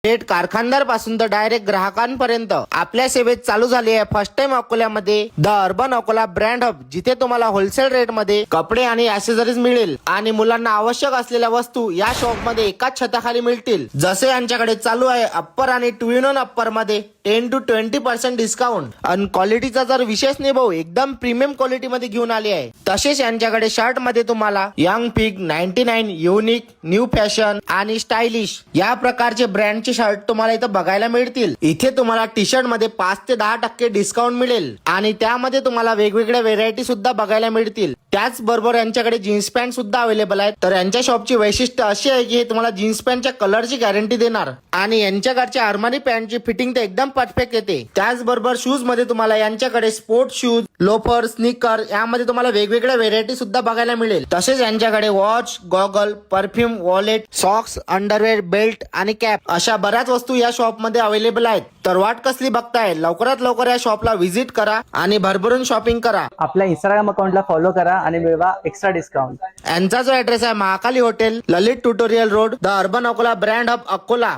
थेट कारखानदार पासून तर डायरेक्ट ग्राहकांपर्यंत आपल्या सेवेत चालू झाली आहे फर्स्ट टाइम अकोल्यामध्ये the urban Akola brand hub, जिथे तुम्हाला होलसेल रेट मध्ये कपडे आणि ऍक्सेसरीज मिळेल आणि मुलांना आवश्यक असलेल्या वस्तू या शॉप मध्ये एकाच छताखाली मिळतील. जसे यांच्याकडे चालू आहे अप्पर आणि 2-in-1 अप्पर मध्ये 10 to 20% डिस्काउंट आणि क्वालिटीचा जर विशेष नाही भाऊ, एकदम प्रीमियम क्वालिटी मध्ये घेऊन आली आहे. तसेच यांच्याकडे शर्ट मध्ये तुम्हाला young pig 99, unique, new fashion आणि स्टायलिश या प्रकारचे ब्रँडचे शर्ट तुम्हाला इथं बघायला मिळतील. इथे तुम्हाला टी शर्ट मध्ये 5 ते 10% डिस्काउंट मिळेल आणि त्यामध्ये तुम्हाला वेगवेगळ्या व्हेरायटी सुद्धा बघायला मिळतील. त्याचबरोबर यांच्याकडे जीन्स पॅन्ट सुद्धा अवेलेबल आहेत. तर यांच्या शॉपची वैशिष्ट्य अशी आहे की हे तुम्हाला जीन्स पॅन्टच्या कलरची गॅरंटी देणार आणि यांच्याकडच्या अरमानी पॅन्टची फिटिंग तर एकदम परफेक्ट येते. त्याचबरोबर शूज मध्ये तुम्हाला यांच्याकडे स्पोर्ट शूज, लोफर, स्निकर यामध्ये तुम्हाला वेगवेगळ्या व्हेरायटी सुद्धा बघायला मिळेल. तसेच यांच्याकडे watch, goggle, perfume, wallet, socks, underwear, belt आणि कॅप अशा बऱ्याच वस्तू या शॉप मध्ये अवेलेबल आहेत. तर वाट कसली बघताय, लवकरात लवकर या शॉपला व्हिजिट करा आणि भरभरून शॉपिंग करा. आपल्या इंस्टाग्राम अकाउंटला फॉलो करा आणि मिळवा एक्स्ट्रा डिस्काउंट. यांचा जो ऍड्रेस आहे Mahakali hotel, Lalit tutorial road, the urban Akola brand hub Akola.